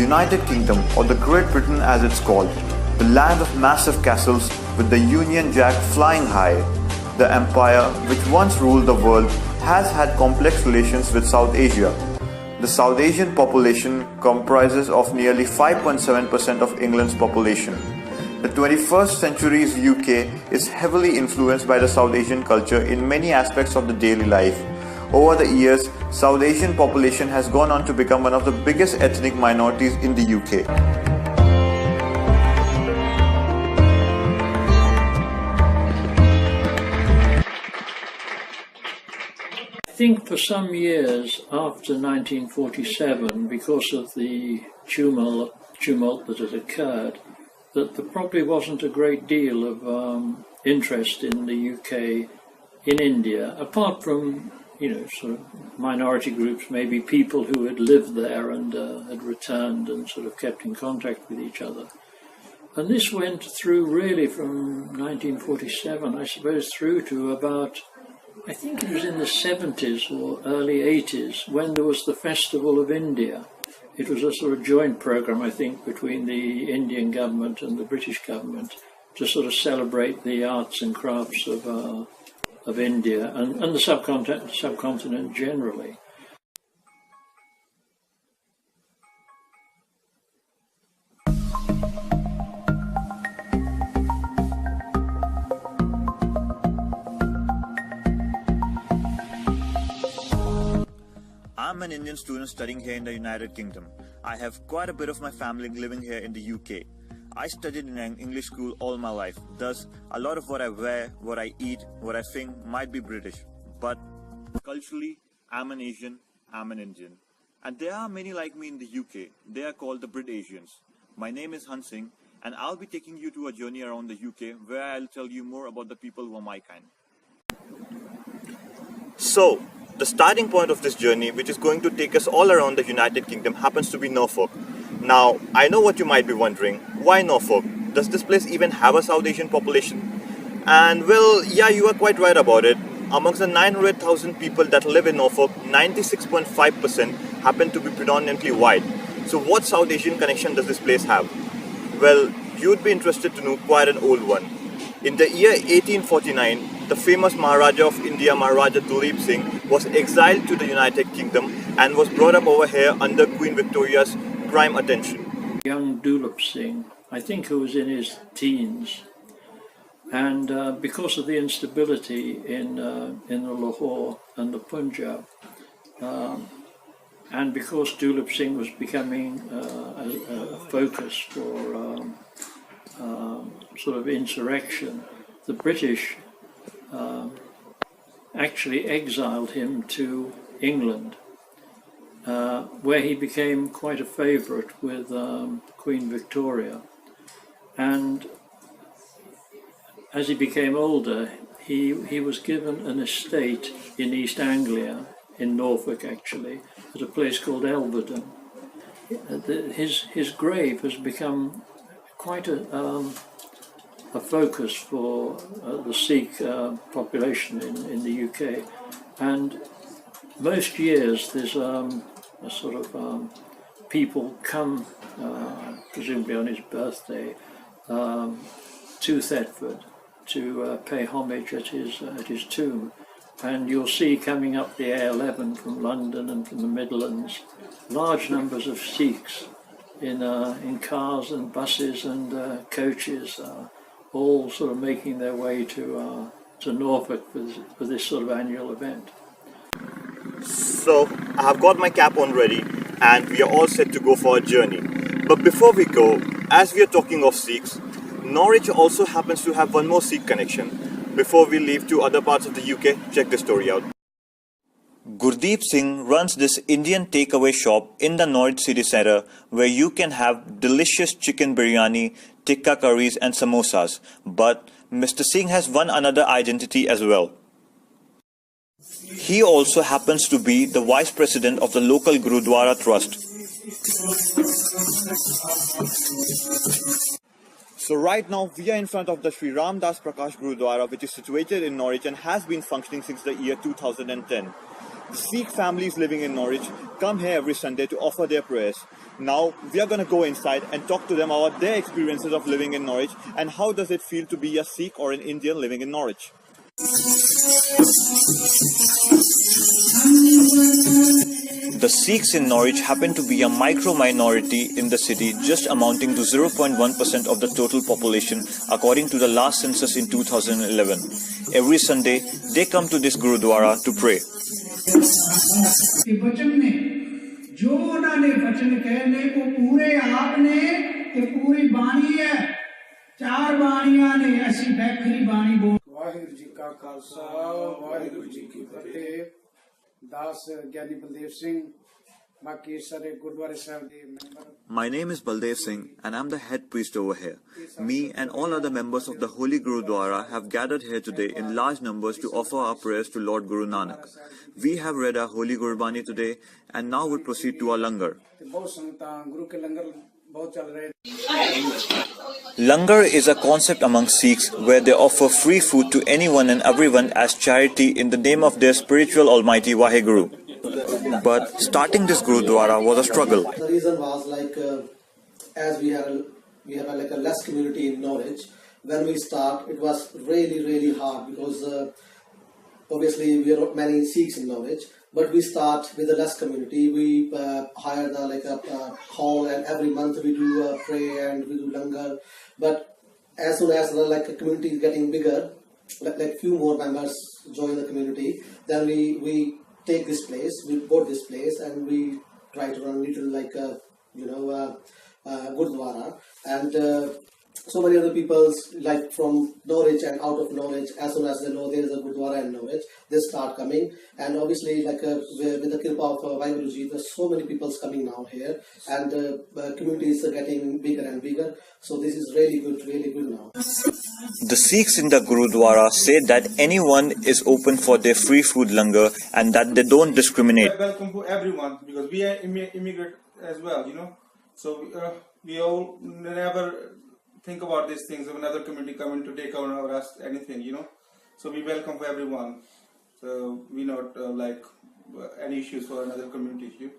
United Kingdom, or the Great Britain as it's called, the land of massive castles with the Union Jack flying high. The empire, which once ruled the world, has had complex relations with South Asia. The South Asian population comprises of nearly 5.7% of England's population. The 21st century's UK is heavily influenced by the South Asian culture in many aspects of the daily life. Over the years, South Asian population has gone on to become one of the biggest ethnic minorities in the UK. I think for some years after 1947, because of the tumult that had occurred, that there probably wasn't a great deal of interest in the UK in India, apart from, sort of minority groups, maybe people who had lived there and had returned and sort of kept in contact with each other. And this went through really from 1947, I suppose, through to about, I think it was in the 70s or early 80s, when there was the Festival of India. It was a sort of joint program, I think, between the Indian government and the British government to sort of celebrate the arts and crafts of India and the subcontinent generally. I'm an Indian student studying here in the United Kingdom. I have quite a bit of my family living here in the UK. I studied in an English school all my life, thus a lot of what I wear, what I eat, what I sing might be British. But culturally, I'm an Asian, I'm an Indian. And there are many like me in the UK. They are called the Brit Asians. My name is Han Singh, and I'll be taking you to a journey around the UK where I'll tell you more about the people who are my kind. So, the starting point of this journey, which is going to take us all around the United Kingdom, happens to be Norfolk. Now, I know what you might be wondering. Why Norfolk? Does this place even have a South Asian population? And well, yeah, you are quite right about it. Amongst the 900,000 people that live in Norfolk, 96.5% happen to be predominantly white. So what South Asian connection does this place have? Well, you'd be interested to know quite an old one. In the year 1849, the famous Maharaja of India, Maharaja Dulip Singh, was exiled to the United Kingdom and was brought up over here under Queen Victoria's prime attention. Young Dulip Singh, I think who was in his teens, and because of the instability in the Lahore and the Punjab, and because Dulip Singh was becoming a focus for sort of insurrection, the British actually exiled him to England, where he became quite a favourite with Queen Victoria. And as he became older, he was given an estate in East Anglia, in Norfolk actually, at a place called Elverden. His grave has become quite a focus for the Sikh population in the UK, and most years there's a sort of people come, presumably on his birthday, to Thetford to pay homage at his tomb, and you'll see coming up the A11 from London and from the Midlands large numbers of Sikhs in cars and buses and coaches, all sort of making their way to Norfolk for this sort of annual event. So, I have got my cap on ready and we are all set to go for a journey. But before we go, as we are talking of Sikhs, Norwich also happens to have one more Sikh connection. Before we leave to other parts of the UK, check this story out. Gurdeep Singh runs this Indian takeaway shop in the Norwich city centre where you can have delicious chicken biryani, tikka curries and samosas. But Mr. Singh has one another identity as well. He also happens to be the Vice President of the local Gurudwara Trust. So right now we are in front of the Sri Ram Das Prakash Gurudwara, which is situated in Norwich and has been functioning since the year 2010. The Sikh families living in Norwich come here every Sunday to offer their prayers. Now we are going to go inside and talk to them about their experiences of living in Norwich and how does it feel to be a Sikh or an Indian living in Norwich. The Sikhs in Norwich happen to be a micro-minority in the city, just amounting to 0.1% of the total population according to the last census in 2011. Every Sunday, they come to this Gurudwara to pray. My name is Baldev Singh and I'm the head priest over here. Me and all other members of the Holy Gurudwara have gathered here today in large numbers to offer our prayers to Lord Guru Nanak. We have read our Holy Gurbani today and now we'll proceed to our langar. Langar is a concept among Sikhs where they offer free food to anyone and everyone as charity in the name of their spiritual almighty Waheguru. But starting this Gurudwara was a struggle. The reason was as we have a less community in Norwich. When we start, it was really hard because obviously we are many Sikhs in Norwich. But we start with a less community. We hire a hall, and every month we do pray and we do langar. But as soon as the community is getting bigger, few more members join the community, then we take this place, we bought this place, and we try to run little Gurdwara. And so many other people from Norwich and out of Norwich, as soon as they know there is a Gurdwara in Norwich, they start coming. And obviously with the Kripa of Vaheguruji, there's so many people coming now here, and communities are getting bigger and bigger. So this is really good now. The Sikhs in the Gurudwara say that anyone is open for their free food langar and that they don't discriminate. Welcome to everyone because we are immigrant as well, So we all never think about these things of another community coming to take over us, anything, So we welcome for everyone. So we not any issues for another community.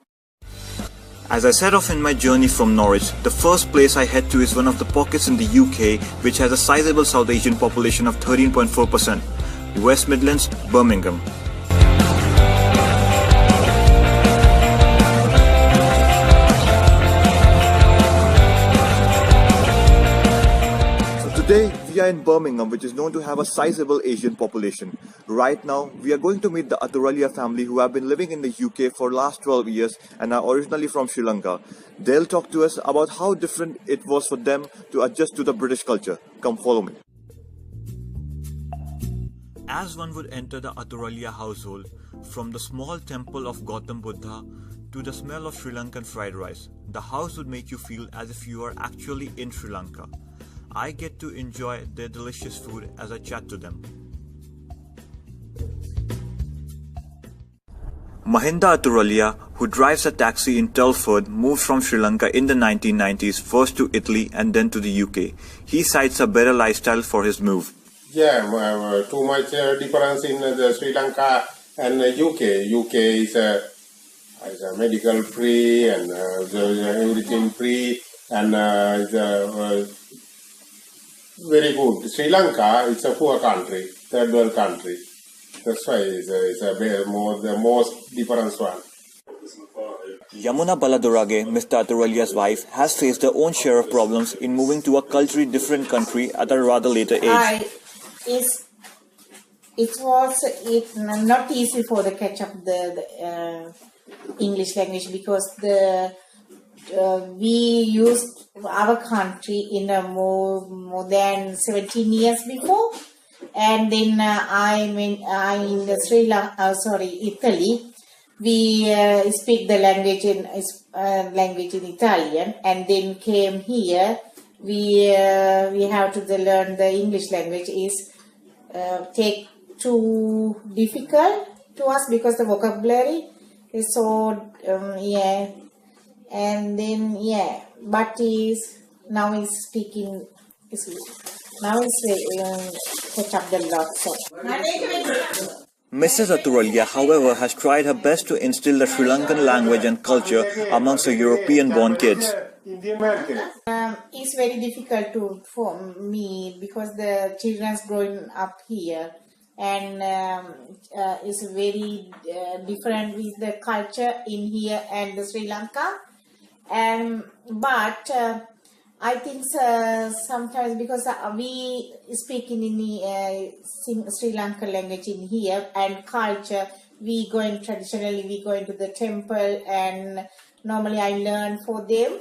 As I set off in my journey from Norwich, the first place I head to is one of the pockets in the UK which has a sizable South Asian population of 13.4%, West Midlands, Birmingham. Today, we are in Birmingham, which is known to have a sizable Asian population. Right now, we are going to meet the Aturalia family who have been living in the UK for the last 12 years and are originally from Sri Lanka. They'll talk to us about how different it was for them to adjust to the British culture. Come follow me. As one would enter the Aturalia household, from the small temple of Gautam Buddha to the smell of Sri Lankan fried rice, the house would make you feel as if you are actually in Sri Lanka. I get to enjoy their delicious food as I chat to them. Mahinda Aturalia, who drives a taxi in Telford, moved from Sri Lanka in the 1990s, first to Italy and then to the UK. He cites a better lifestyle for his move. Yeah, too much difference in the Sri Lanka and UK. UK is a medical free and everything free and very good. Sri Lanka is a poor country, third world country. That's why it's the most different one. Yamuna Baladurage, Mr. Aturalia's wife, has faced her own share of problems in moving to a culturally different country at a rather later age. It was not easy for the catch up the English language because we used our country in more than 17 years before, and then in Italy. We speak the language in Italian, and then came here. We have to learn the English language is take too difficult to us because the vocabulary is so and then but now he's speaking now he's catch up the lot. So Mrs. Aturalia, however, has tried her best to instill the Sri Lankan language and culture amongst her European-born kids. It's very difficult for me because the children's growing up here, and it's very different with the culture in here and the Sri Lanka. But I think sometimes because we speak in Sri Lankan language in here and culture, we traditionally to the temple, and normally I learn for them.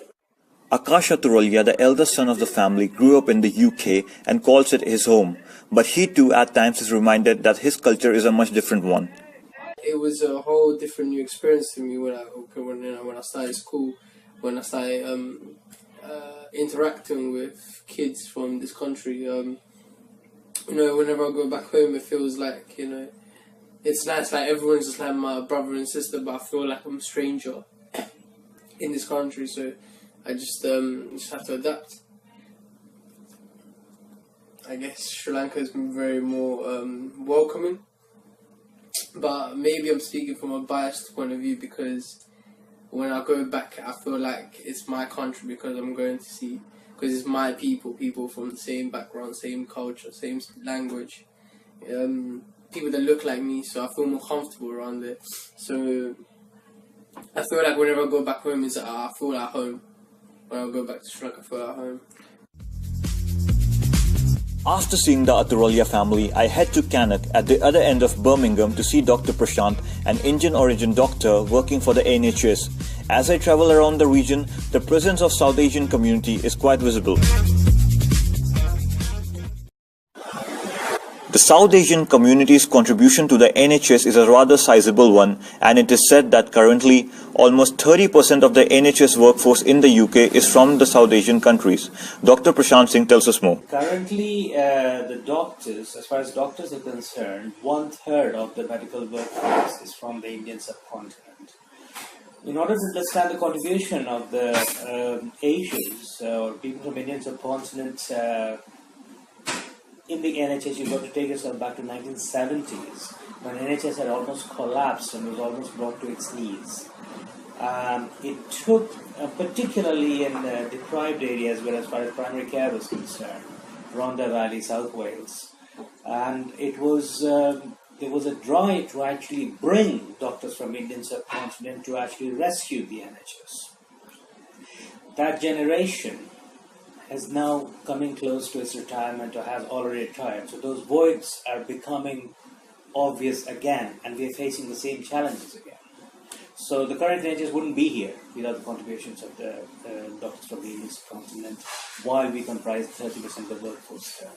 Akash Aturalia, the eldest son of the family, grew up in the UK and calls it his home. But he too at times is reminded that his culture is a much different one. It was a whole different new experience to me when I started school, when I started interacting with kids from this country. Whenever I go back home, it feels like, it's nice, like everyone's just like my brother and sister, but I feel like I'm a stranger in this country, so I just have to adapt. I guess Sri Lanka has been very more welcoming, but maybe I'm speaking from a biased point of view, because when I go back, I feel like it's my country, because I'm going to see, because it's my people from the same background, same culture, same language, people that look like me, so I feel more comfortable around there. So I feel like whenever I go back home, I feel at home. When I go back to Sri Lanka, I feel at home. After seeing the Aturalia family, I head to Cannock at the other end of Birmingham to see Dr. Prashant, an Indian origin doctor working for the NHS. As I travel around the region, the presence of South Asian community is quite visible. The South Asian community's contribution to the NHS is a rather sizable one, and it is said that currently almost 30% of the NHS workforce in the UK is from the South Asian countries. Dr. Prashant Singh tells us more. Currently, the doctors, as far as doctors are concerned, 1/3 of the medical workforce is from the Indian subcontinent. In order to understand the contribution of the Asians or people from Indian subcontinent in the NHS, you've got to take yourself back to 1970s, when NHS had almost collapsed and was almost brought to its knees. It took, particularly in deprived areas where as far as primary care was concerned, Rhondda Valley, South Wales, and it was there was a drive to actually bring doctors from Indian subcontinent to actually rescue the NHS. That generation is now coming close to its retirement or has already retired. So those voids are becoming obvious again, and we are facing the same challenges again. So the current NHS wouldn't be here without the contributions of the doctors from the Indian subcontinent, while we comprise 30% of the workforce there.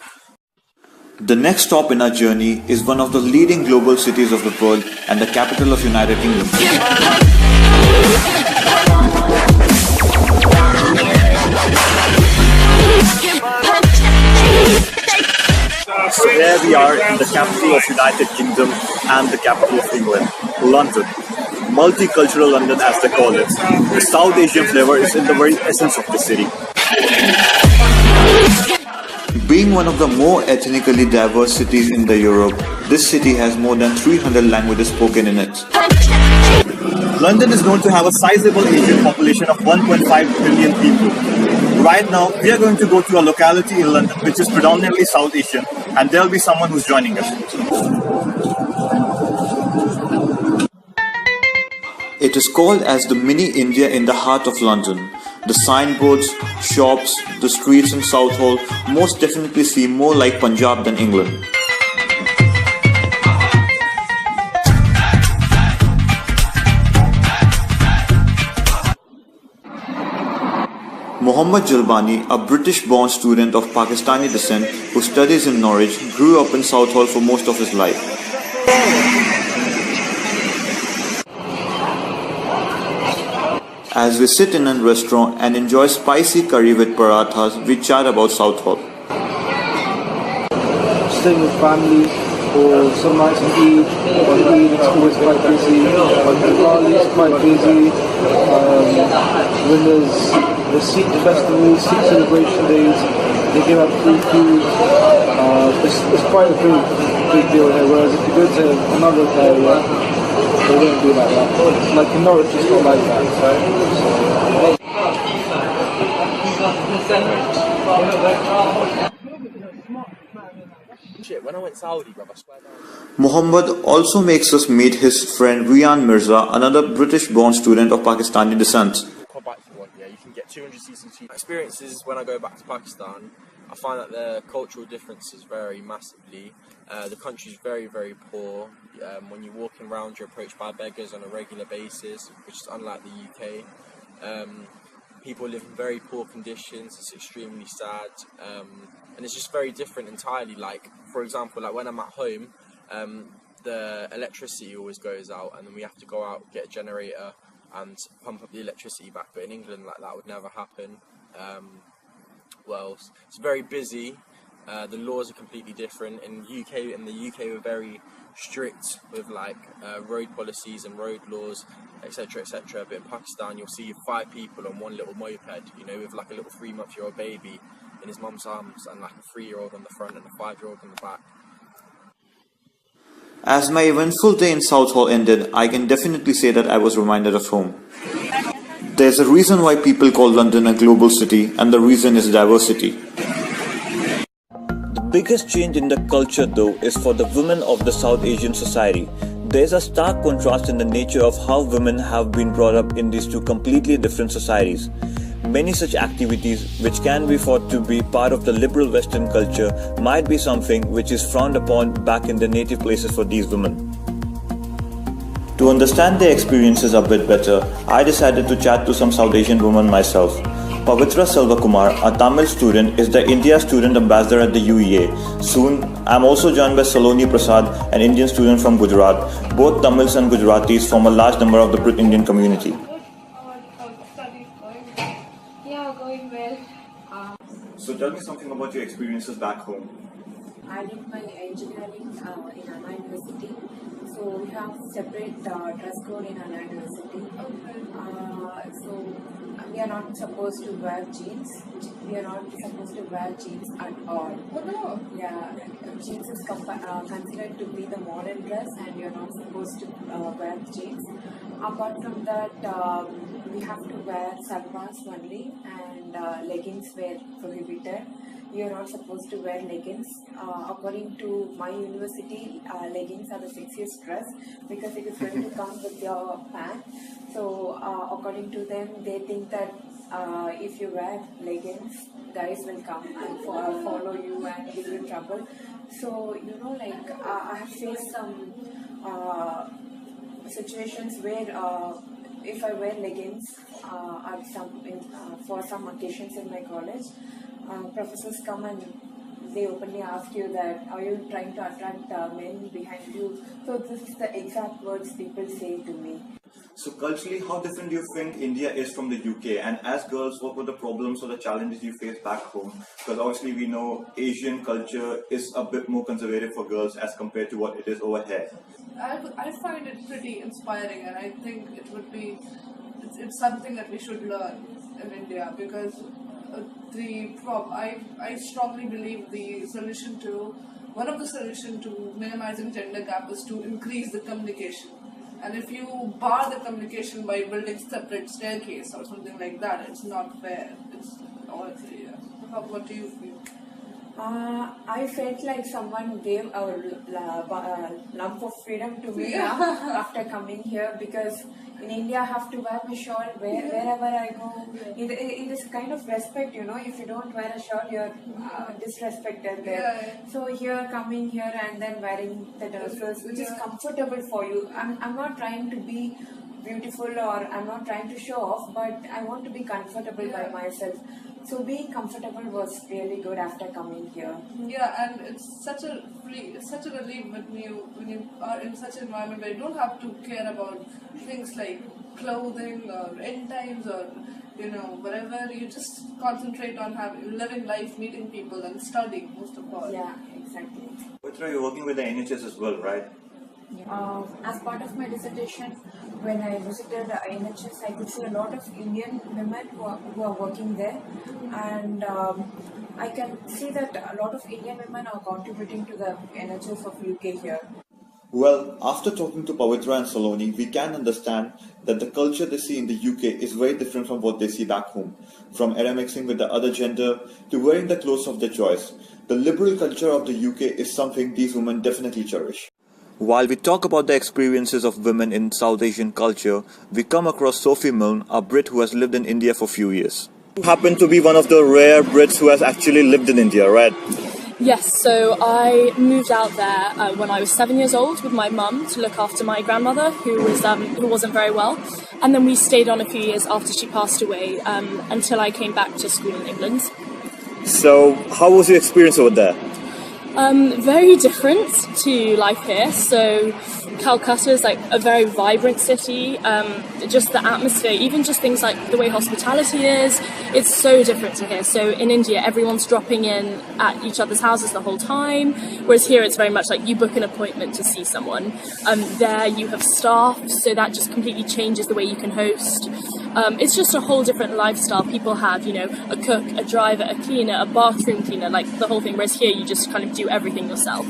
The next stop in our journey is one of the leading global cities of the world and the capital of United Kingdom. So there we are in the capital of United Kingdom and the capital of England, London. Multicultural London as they call it. The South Asian flavor is in the very essence of the city. Being one of the more ethnically diverse cities in the Europe, this city has more than 300 languages spoken in it. London is known to have a sizable Asian population of 1.5 billion people. Right now, we are going to go to a locality in London which is predominantly South Asian, and there will be someone who's joining us. It is called as the mini India in the heart of London. The signboards, shops, the streets in Southall most definitely seem more like Punjab than England. Mohammad Jalbani, a British-born student of Pakistani descent who studies in Norwich, grew up in Southall for most of his life. As we sit in a restaurant and enjoy spicy curry with parathas, we chat about Southall. Staying with family, or some nights on Eid. On Eid it's always quite busy. On Diwali it's quite busy. When there's the Sikh festivals, Sikh celebration days, they give out free food. It's quite a thing. big deal here, whereas if you go to another area, they won't be like that. Like in Norwich, it's not like that. Shit, when I went Saudi, bruv, I swear down. Muhammad also makes us meet his friend Rian Mirza, another British-born student of Pakistani descent. Come back if you want, yeah, you can get 200 CCT. My experiences when I go back to Pakistan, I find that the cultural differences vary massively. The country's very, very poor. When you're walking around, you're approached by beggars on a regular basis, which is unlike the UK. People live in very poor conditions. It's extremely sad, and it's just very different entirely. Like, for example, like when I'm at home, the electricity always goes out, and then we have to go out, get a generator, and pump up the electricity back. But in England, like, that would never happen. Well, it's very busy. The laws are completely different. In the UK, we're very strict with like road policies and road laws, etc., etc. But in Pakistan, you'll see 5 people on one little moped, you know, with like a little 3-month-old baby in his mum's arms, and like a 3-year-old on the front and a 5-year-old on the back. As my eventful day in Southall ended, I can definitely say that I was reminded of home. There's a reason why people call London a global city, and the reason is diversity. The biggest change in the culture, though, is for the women of the South Asian society. There's a stark contrast in the nature of how women have been brought up in these two completely different societies. Many such activities, which can be thought to be part of the liberal Western culture, might be something which is frowned upon back in their native places for these women. To understand their experiences a bit better, I decided to chat to some South Asian women myself. Pavitra Selvakumar, a Tamil student, is the India Student Ambassador at the UEA. Soon, I'm also joined by Saloni Prasad, an Indian student from Gujarat. Both Tamils and Gujaratis form a large number of the Brit Indian community. Yeah, going well. So tell me something about your experiences back home. I did my engineering in Anna University. So we have separate dress code in Anna University. So we are not supposed to wear jeans. We are not supposed to wear jeans at all. Oh no! Yeah, jeans is considered to be the modern dress, and we are not supposed to wear jeans. Apart from that, we have to wear salwars only, and leggings were prohibited. You are not supposed to wear leggings. According to my university, leggings are the sexiest dress because it is going to come with your pants. So according to them, they think that if you wear leggings, guys will come and follow you and give you trouble. So, you know, like I have faced some situations where if I wear leggings for some occasions in my college, professors come and they openly ask you that, are you trying to attract men behind you? So this is the exact words people say to me. So culturally, how different do you think India is from the UK? And as girls, what were the problems or the challenges you faced back home? Because obviously we know Asian culture is a bit more conservative for girls as compared to what it is over here. I find it pretty inspiring, and I think it would be, it's something that we should learn in India, because I strongly believe one of the solutions to minimizing gender gap is to increase the communication. And if you bar the communication by building separate staircase or something like that, it's not fair. It's honestly, yeah. What do you feel? I felt like someone gave a lump of freedom to me after coming here, because in India I have to wear my shawl wherever I go. In this kind of respect, you know, if you don't wear a shawl, you're disrespected there. So here, coming here and then wearing the dresses, which is comfortable for you. I'm not trying to be beautiful or I'm not trying to show off, but I want to be comfortable by myself. So being comfortable was really good after coming here. Yeah, and it's such a relief when you are in such an environment where you don't have to care about things like clothing or end times or whatever. You just concentrate on living life, meeting people, and studying most of all. Yeah, exactly. Pavitra, you're working with the NHS as well, right? As part of my dissertation, when I visited NHS, I could see a lot of Indian women who are working there, and I can see that a lot of Indian women are contributing to the NHS of UK here. Well, after talking to Pavitra and Saloni, we can understand that the culture they see in the UK is very different from what they see back home. From intermixing with the other gender to wearing the clothes of their choice. The liberal culture of the UK is something these women definitely cherish. While we talk about the experiences of women in South Asian culture, we come across Sophie Milne, a Brit who has lived in India for a few years. You happen to be one of the rare Brits who has actually lived in India, right? Yes, so I moved out there when I was 7 years old with my mum to look after my grandmother who wasn't very well, and then we stayed on a few years after she passed away until I came back to school in England. So, how was your experience over there? Very different to life here. So Calcutta is like a very vibrant city. Just the atmosphere, even just things like the way hospitality is, it's so different to here. So in India, everyone's dropping in at each other's houses the whole time, whereas here it's very much like you book an appointment to see someone. There you have staff, so that just completely changes the way you can host. It's just a whole different lifestyle. People have, you know, a cook, a driver, a cleaner, a bathroom cleaner, like the whole thing, whereas here you just kind of do everything yourself.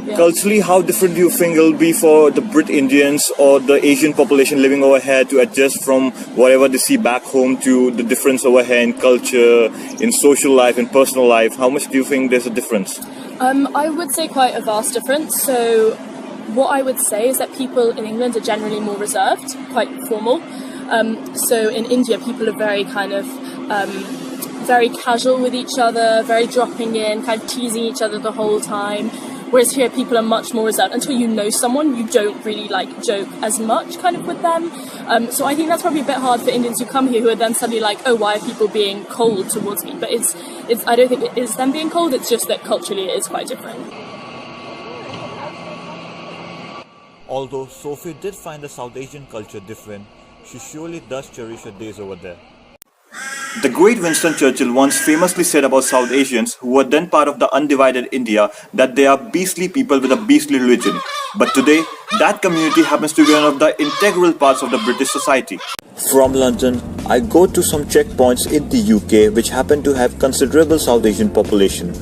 Yeah. Culturally, how different do you think it'll be for the Brit Indians or the Asian population living over here to adjust from whatever they see back home to the difference over here in culture, in social life, in personal life? How much do you think there's a difference? I would say quite a vast difference. So what I would say is that people in England are generally more reserved, quite formal. So in India, people are very kind of very casual with each other, very dropping in, kind of teasing each other the whole time. Whereas here, people are much more reserved. Until you know someone, you don't really like joke as much kind of with them. So I think that's probably a bit hard for Indians who come here who are then suddenly like, oh, why are people being cold towards me? But I don't think it is them being cold. It's just that culturally it is quite different. Although Sophie did find the South Asian culture different, she surely does cherish her days over there. The great Winston Churchill once famously said about South Asians, who were then part of the undivided India, that they are beastly people with a beastly religion. But today, that community happens to be one of the integral parts of the British society. From London, I go to some checkpoints in the UK which happen to have considerable South Asian population.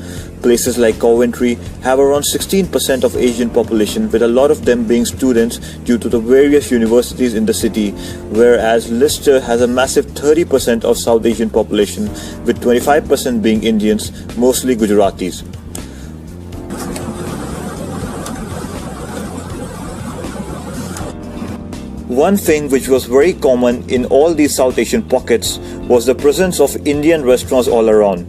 Places like Coventry have around 16% of Asian population, with a lot of them being students due to the various universities in the city, whereas Leicester has a massive 30% of South Asian population, with 25% being Indians, mostly Gujaratis. One thing which was very common in all these South Asian pockets was the presence of Indian restaurants all around.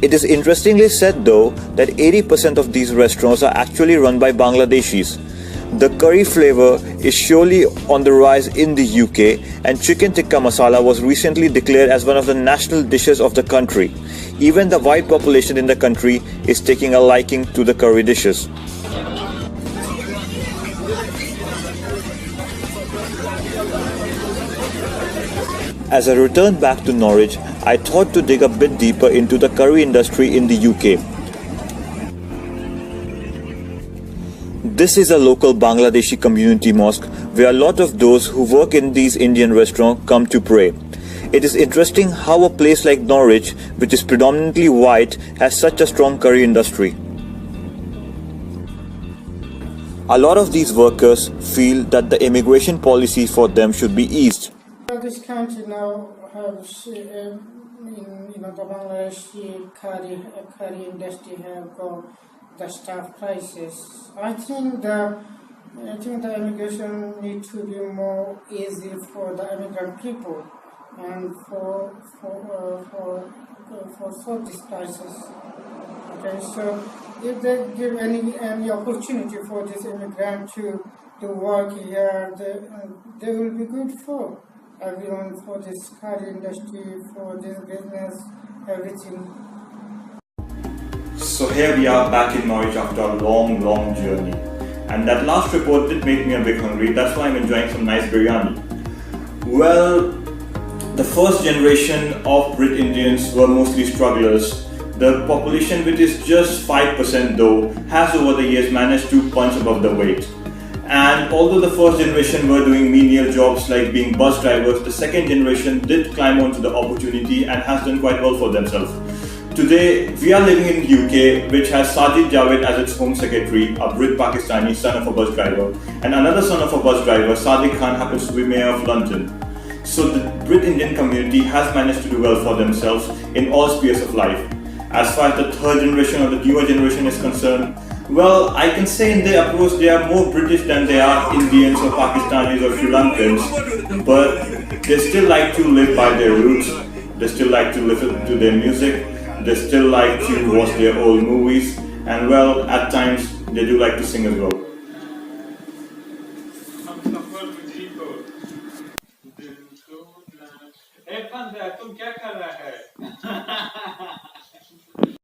It is interestingly said though that 80% of these restaurants are actually run by Bangladeshis. The curry flavor is surely on the rise in the UK, and chicken tikka masala was recently declared as one of the national dishes of the country. Even the white population in the country is taking a liking to the curry dishes. As I returned back to Norwich, I thought to dig a bit deeper into the curry industry in the UK. This is a local Bangladeshi community mosque where a lot of those who work in these Indian restaurants come to pray. It is interesting how a place like Norwich, which is predominantly white, has such a strong curry industry. A lot of these workers feel that the immigration policy for them should be eased. This country now has, the Bangladeshi curry industry have got the staff prices. I think the immigration needs to be more easy for the immigrant people and for these prices. Okay, so if they give any opportunity for this immigrant to work here, they will be good for everyone, for this curry industry, for this business, everything. So here we are back in Norwich after a long journey. And that last report did make me a bit hungry, that's why I'm enjoying some nice biryani. Well, the first generation of Brit Indians were mostly strugglers. The population, which is just 5% though, has over the years managed to punch above the weight. And although the first generation were doing menial jobs like being bus drivers, the second generation did climb onto the opportunity and has done quite well for themselves. Today, we are living in UK, which has Sajid Javed as its Home Secretary, a Brit Pakistani son of a bus driver, and another son of a bus driver, Sadiq Khan, happens to be Mayor of London. So the Brit Indian community has managed to do well for themselves in all spheres of life. As far as the third generation or the newer generation is concerned, well, I can say in their approach they are more British than they are Indians or Pakistanis or Sri Lankans, but they still like to live by their roots, they still like to listen to their music, they still like to watch their old movies, and well, at times they do like to sing as well. तुम क्या कर रहा है